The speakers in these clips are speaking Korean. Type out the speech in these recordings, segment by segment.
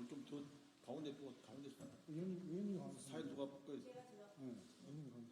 좀 더 가운데 보고 가운데 의원님 가운데. 사이 누가 그 네, 의원님 가운데.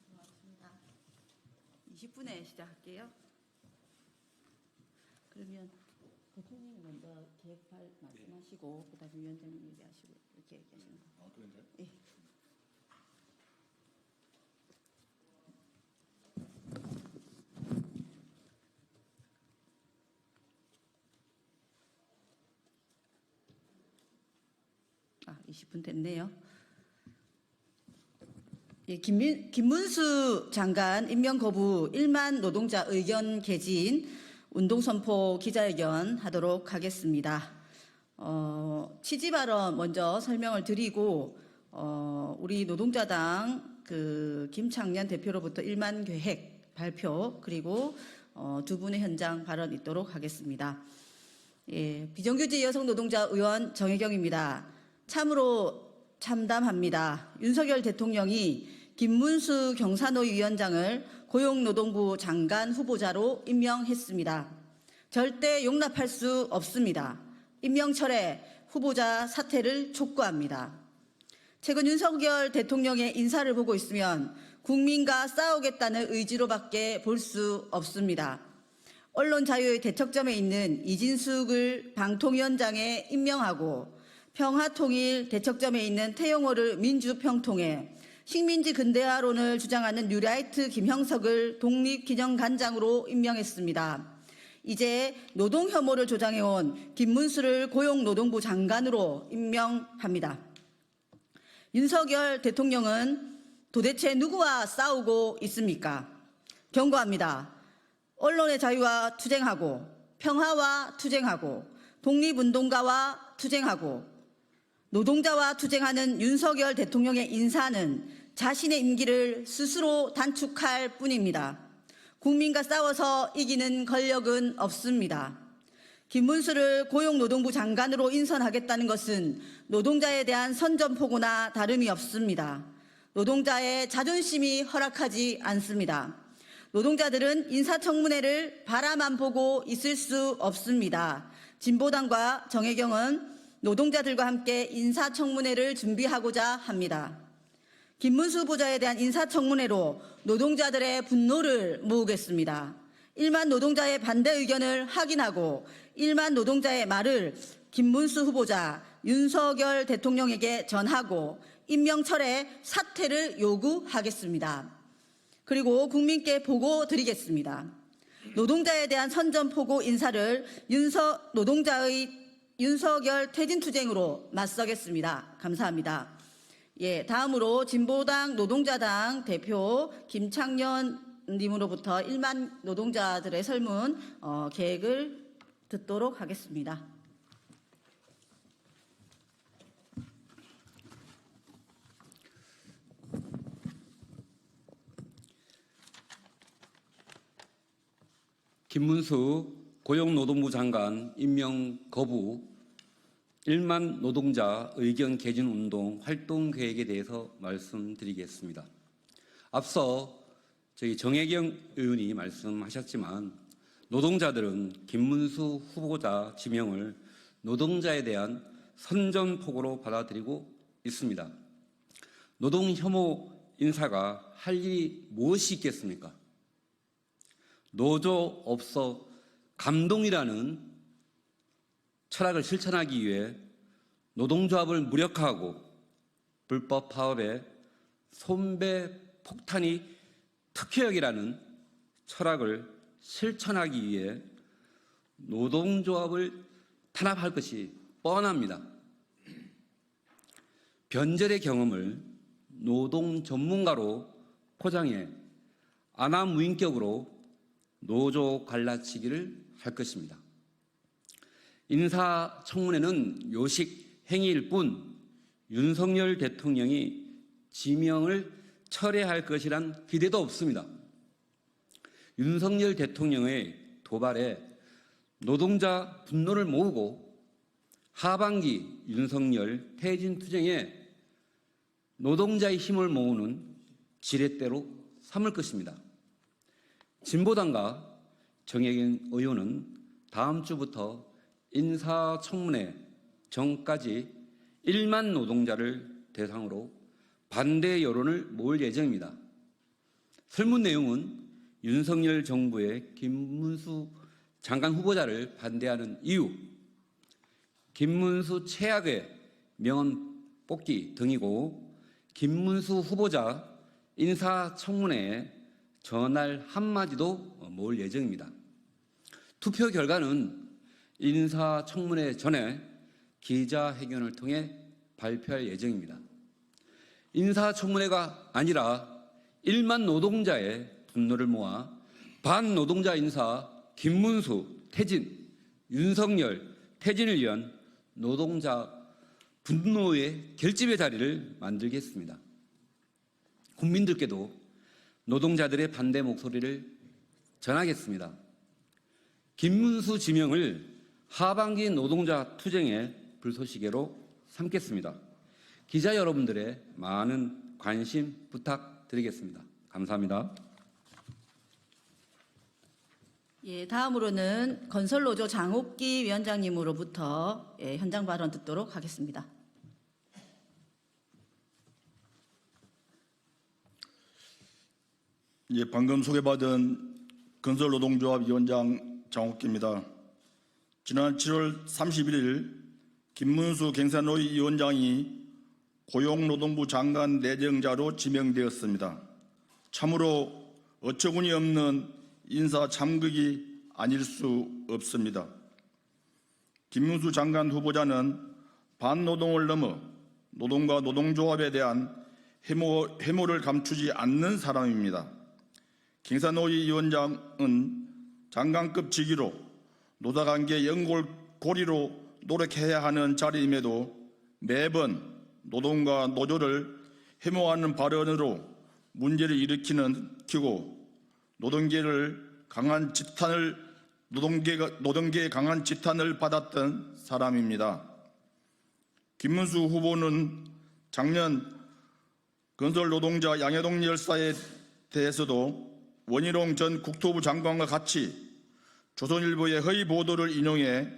안녕하세요. 20분에 시작할게요. 그러면 대통령이 먼저 계획발 말씀하시고 그다음에 위원장님 얘기하시고 이렇게 얘기하시는 거. 아 그런가요? 예. 아, 20분 됐네요. 예, 김문수 장관 임명 거부 1만 노동자 의견 개진 운동선포 기자회견 하도록 하겠습니다. 취지 발언 먼저 설명을 드리고, 우리 노동자당 김창년 대표로부터 1만 계획 발표, 그리고 두 분의 현장 발언 있도록 하겠습니다. 예, 비정규직 여성 노동자 의원 정혜경입니다. 참으로 참담합니다. 윤석열 대통령이 김문수 경사노위 위원장을 고용노동부 장관 후보자로 임명했습니다. 절대 용납할 수 없습니다. 임명철회 후보자 사퇴를 촉구합니다. 최근 윤석열 대통령의 인사를 보고 있으면 국민과 싸우겠다는 의지로밖에 볼 수 없습니다. 언론 자유의 대척점에 있는 이진숙을 방통위원장에 임명하고 평화통일 대척점에 있는 태영호를 민주평통에, 식민지 근대화론을 주장하는 뉴라이트 김형석을 독립기념관장으로 임명했습니다. 이제 노동혐오를 조장해온 김문수를 고용노동부 장관으로 임명합니다. 윤석열 대통령은 도대체 누구와 싸우고 있습니까? 경고합니다. 언론의 자유와 투쟁하고, 평화와 투쟁하고, 독립운동가와 투쟁하고, 노동자와 투쟁하는 윤석열 대통령의 인사는 자신의 임기를 스스로 단축할 뿐입니다. 국민과 싸워서 이기는 권력은 없습니다. 김문수를 고용노동부 장관으로 인선하겠다는 것은 노동자에 대한 선전포고나 다름이 없습니다. 노동자의 자존심이 허락하지 않습니다. 노동자들은 인사청문회를 바라만 보고 있을 수 없습니다. 진보당과 정혜경은 노동자들과 함께 인사청문회를 준비하고자 합니다. 김문수 후보자에 대한 인사청문회로 노동자들의 분노를 모으겠습니다. 1만 노동자의 반대 의견을 확인하고 1만 노동자의 말을 김문수 후보자, 윤석열 대통령에게 전하고 임명철회 사퇴를 요구하겠습니다. 그리고 국민께 보고 드리겠습니다. 노동자에 대한 선전포고 인사를 노동자의 윤석열 퇴진투쟁으로 맞서겠습니다. 감사합니다. 예, 다음으로 진보당 노동자당 대표 김창년 님으로부터 1만 노동자들의 설문 계획을 듣도록 하겠습니다. 김문수 고용노동부 장관 임명 거부 1만 노동자 의견 개진 운동 활동 계획에 대해서 말씀드리겠습니다. 앞서 저희 정혜경 의원이 말씀하셨지만 노동자들은 김문수 후보자 지명을 노동자에 대한 선전포고로 받아들이고 있습니다. 노동 혐오 인사가 할 일이 무엇이 있겠습니까? 노조 없어 감동이라는 철학을 실천하기 위해 노동조합을 무력화하고 불법 파업에 손배 폭탄이 특효약이라는 철학을 실천하기 위해 노동조합을 탄압할 것이 뻔합니다. 변절의 경험을 노동 전문가로 포장해 아나무인격으로 노조 갈라치기를 할 것입니다. 인사청문회는 요식 행위일 뿐 윤석열 대통령이 지명을 철회할 것이란 기대도 없습니다. 윤석열 대통령의 도발에 노동자 분노를 모으고 하반기 윤석열 퇴진 투쟁에 노동자의 힘을 모으는 지렛대로 삼을 것입니다. 진보당과 정혜경 의원은 다음 주부터 인사청문회 전까지 1만 노동자를 대상으로 반대 여론을 모을 예정입니다. 설문 내용은 윤석열 정부의 김문수 장관 후보자를 반대하는 이유, 김문수 최악의 명언 뽑기 등이고 김문수 후보자 인사청문회에 전할 한마디도 모을 예정입니다. 투표 결과는 인사청문회 전에 기자회견을 통해 발표할 예정입니다. 인사청문회가 아니라 1만 노동자의 분노를 모아 반노동자 인사 김문수 퇴진, 윤석열 퇴진을 위한 노동자 분노의 결집의 자리를 만들겠습니다. 국민들께도 노동자들의 반대 목소리를 전하겠습니다. 김문수 지명을 하반기 노동자 투쟁의 불쏘시개로 삼겠습니다. 기자 여러분들의 많은 관심 부탁드리겠습니다. 감사합니다. 예, 다음으로는 건설노조 장옥기 위원장님으로부터 현장 발언 듣도록 하겠습니다. 예, 방금 소개받은 건설노동조합 위원장 장옥기입니다. 지난 7월 31일 김문수 경산노위 위원장이 고용노동부 장관 내정자로 지명되었습니다. 참으로 어처구니 없는 인사 참극이 아닐 수 없습니다. 김문수 장관 후보자는 반노동을 넘어 노동과 노동조합에 대한 해모를 감추지 않는 사람입니다. 경산노위 위원장은 장관급 직위로 노사관계 연골고리로 노력해야 하는 자리임에도 매번 노동과 노조를 해모하는 발언으로 문제를 일으키고 노동계의 강한 지탄을 받았던 사람입니다. 김문수 후보는 작년 건설노동자 양해동 열사에 대해서도 원희룡 전 국토부 장관과 같이 조선일보의 허위 보도를 인용해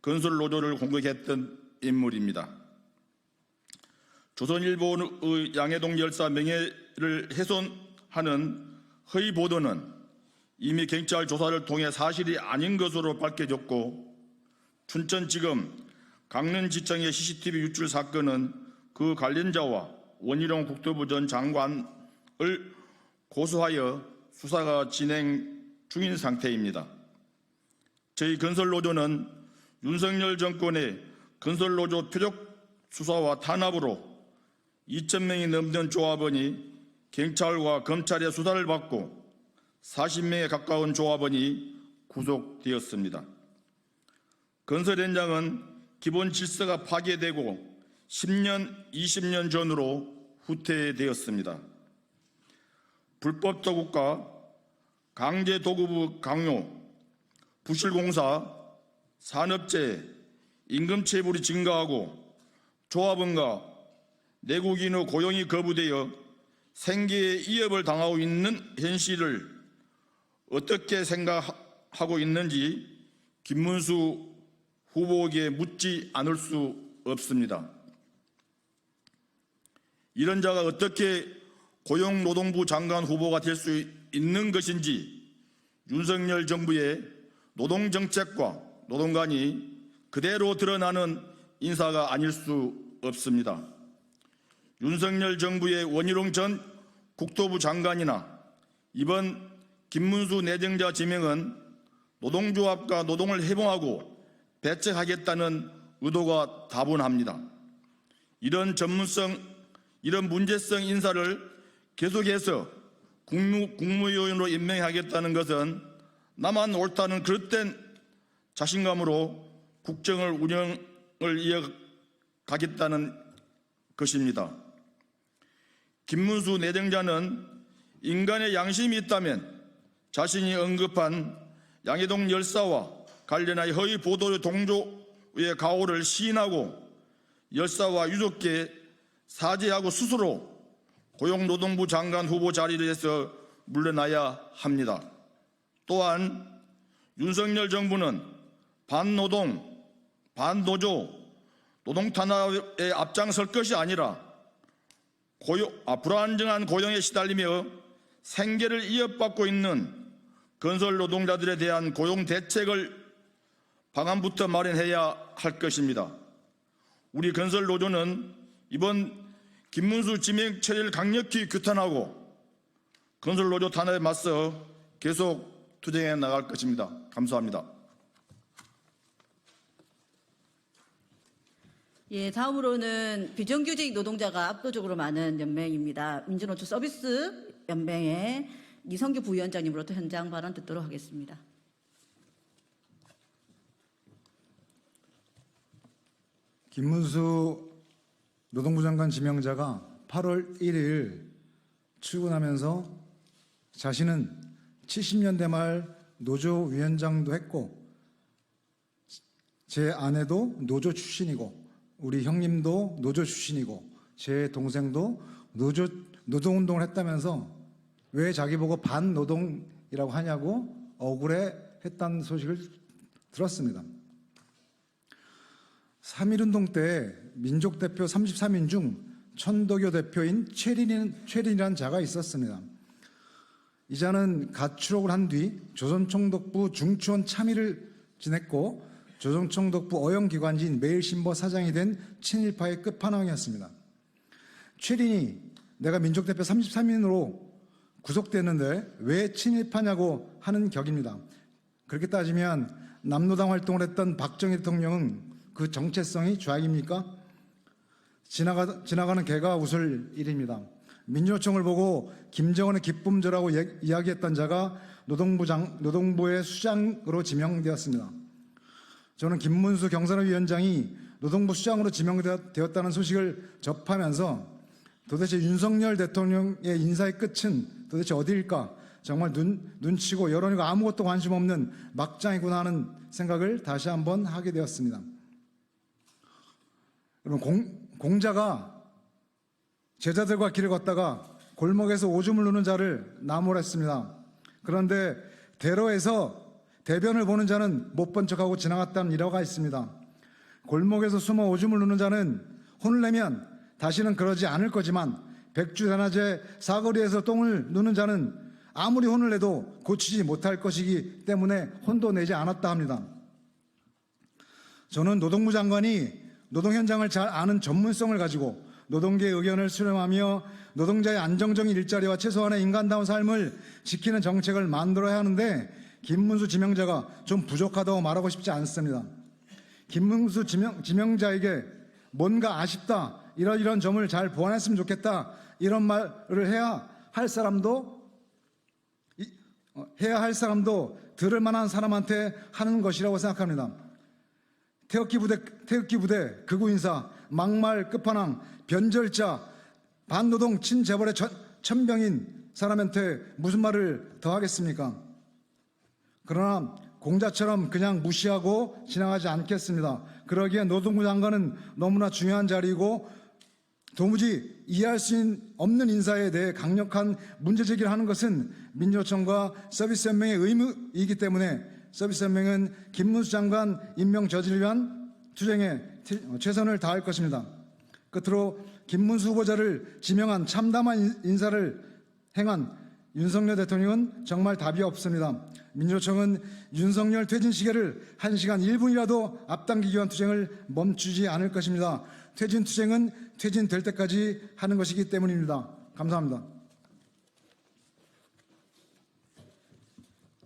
건설노조를 공격했던 인물입니다. 조선일보의 양해동 열사 명예를 훼손하는 허위 보도는 이미 경찰 조사를 통해 사실이 아닌 것으로 밝혀졌고 춘천지검 강릉지청의 CCTV 유출 사건은 그 관련자와 원희룡 국토부 전 장관을 고소하여 수사가 진행 중인 상태입니다. 저희 건설노조는 윤석열 정권의 건설노조 표적 수사와 탄압으로 2,000명이 넘는 조합원이 경찰과 검찰의 수사를 받고 40명에 가까운 조합원이 구속되었습니다. 건설 현장은 기본 질서가 파괴되고 10년, 20년 전으로 후퇴되었습니다. 불법 도급과 강제 도급의 강요, 부실공사, 산업재해, 임금체불이 증가하고 조합원과 내국인의 고용이 거부되어 생계의 위협을 당하고 있는 현실을 어떻게 생각하고 있는지 김문수 후보에게 묻지 않을 수 없습니다. 이런 자가 어떻게 고용노동부 장관 후보가 될 수 있는 것인지 윤석열 정부의 노동정책과 노동관이 그대로 드러나는 인사가 아닐 수 없습니다. 윤석열 정부의 원희룡 전 국토부 장관이나 이번 김문수 내정자 지명은 노동조합과 노동을 해봉하고 배척하겠다는 의도가 다분합니다. 이런 전문성, 이런 문제성 인사를 계속해서 국무위원으로 임명하겠다는 것은 나만 옳다는 그릇된 자신감으로 국정을 운영을 이어가겠다는 것입니다. 김문수 내정자는 인간의 양심이 있다면 자신이 언급한 양해동 열사와 관련하여 허위 보도의 동조의 가오를 시인하고 열사와 유족께 사죄하고 스스로 고용노동부 장관 후보 자리에서 물러나야 합니다. 또한 윤석열 정부는 반노동, 반노조, 노동 탄압에 앞장설 것이 아니라 불안정한 고용에 시달리며 생계를 이어받고 있는 건설 노동자들에 대한 고용 대책을 방안부터 마련해야 할 것입니다. 우리 건설 노조는 이번 김문수 지명 처리를 강력히 규탄하고 건설 노조 탄압에 맞서 계속 투쟁해 나갈 것입니다. 감사합니다. 예, 다음으로는 비정규직 노동자가 압도적으로 많은 연맹입니다. 민주노총 서비스 연맹의 이성규 부위원장님으로부터 현장 발언 듣도록 하겠습니다. 김문수 노동부 장관 지명자가 8월 1일 출근하면서 자신은 70년대 말 노조위원장도 했고 제 아내도 노조 출신이고 우리 형님도 노조 출신이고 제 동생도 노동운동을 했다면서 왜 자기 보고 반노동이라고 하냐고 억울해했다는 소식을 들었습니다. 3.1운동 때 민족대표 33인 중 천도교 대표인 최린이라는 자가 있었습니다. 이 자는 가출옥을 한 뒤 조선총독부 중추원 참의를 지냈고 조선총독부 어영기관지인 매일신보 사장이 된 친일파의 끝판왕이었습니다. 최린이 내가 민족대표 33인으로 구속됐는데 왜 친일파냐고 하는 격입니다. 그렇게 따지면 남노당 활동을 했던 박정희 대통령은 그 정체성이 좌익입니까? 지나가는 개가 웃을 일입니다. 민주노총을 보고 김정은의 기쁨조라고 이야기했던 자가 노동부의 수장으로 지명되었습니다. 저는 김문수 경선업 위원장이 노동부 수장으로 지명되었다는 소식을 접하면서 도대체 윤석열 대통령의 인사의 끝은 도대체 어디일까? 정말 눈치고 여론이고 아무것도 관심 없는 막장이구나 하는 생각을 다시 한번 하게 되었습니다. 여러분, 공자가 제자들과 길을 걷다가 골목에서 오줌을 누는 자를 나무랬습니다. 그런데 대로에서 대변을 보는 자는 못 본 척하고 지나갔다는 일화가 있습니다. 골목에서 숨어 오줌을 누는 자는 혼을 내면 다시는 그러지 않을 거지만 백주대낮에 사거리에서 똥을 누는 자는 아무리 혼을 내도 고치지 못할 것이기 때문에 혼도 내지 않았다 합니다. 저는 노동부 장관이 노동 현장을 잘 아는 전문성을 가지고 노동계의 의견을 수렴하며 노동자의 안정적인 일자리와 최소한의 인간다운 삶을 지키는 정책을 만들어야 하는데 김문수 지명자가 좀 부족하다고 말하고 싶지 않습니다. 김문수 지명자에게 뭔가 아쉽다, 이런 점을 잘 보완했으면 좋겠다, 이런 말을 해야 할 사람도 들을 만한 사람한테 하는 것이라고 생각합니다. 태극기 부대, 극우인사, 막말 끝판왕, 변절자, 반노동 친재벌의 천병인 사람한테 무슨 말을 더 하겠습니까? 그러나 공자처럼 그냥 무시하고 지나가지 않겠습니다. 그러기에 노동부 장관은 너무나 중요한 자리이고 도무지 이해할 수 없는 인사에 대해 강력한 문제 제기를 하는 것은 민주노총과 서비스연맹의 의무이기 때문에 서비스연맹은 김문수 장관 임명 저지를 위한 투쟁에 최선을 다할 것입니다. 끝으로 김문수 후보자를 지명한 참담한 인사를 행한 윤석열 대통령은 정말 답이 없습니다. 민주노총은 윤석열 퇴진 시계를 1시간 1분이라도 앞당기기 위한 투쟁을 멈추지 않을 것입니다. 퇴진 투쟁은 퇴진될 때까지 하는 것이기 때문입니다. 감사합니다.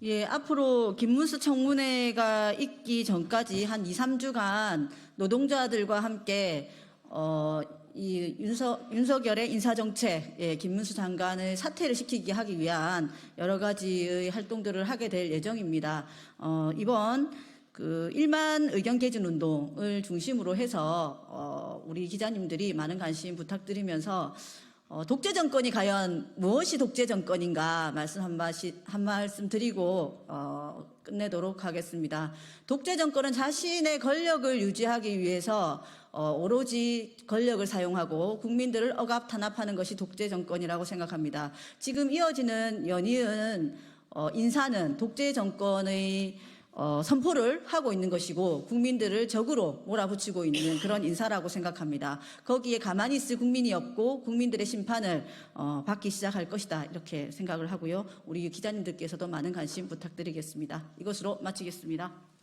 예, 앞으로 김문수 청문회가 있기 전까지 한 2, 3주간 노동자들과 함께 이 윤석열의 인사정책, 예, 김문수 장관을 사퇴를 시키게 하기 위한 여러 가지의 활동들을 하게 될 예정입니다. 이번 그 1만 의견 개진 운동을 중심으로 해서 우리 기자님들이 많은 관심 부탁드리면서 독재 정권이 과연 무엇이 독재 정권인가 한 말씀 드리고 끝내도록 하겠습니다. 독재 정권은 자신의 권력을 유지하기 위해서 오로지 권력을 사용하고 국민들을 억압 탄압하는 것이 독재 정권이라고 생각합니다. 지금 이어지는 연이은 인사는 독재 정권의 선포를 하고 있는 것이고 국민들을 적으로 몰아붙이고 있는 그런 인사라고 생각합니다. 거기에 가만히 있을 국민이 없고 국민들의 심판을 받기 시작할 것이다, 이렇게 생각을 하고요. 우리 기자님들께서도 많은 관심 부탁드리겠습니다. 이것으로 마치겠습니다.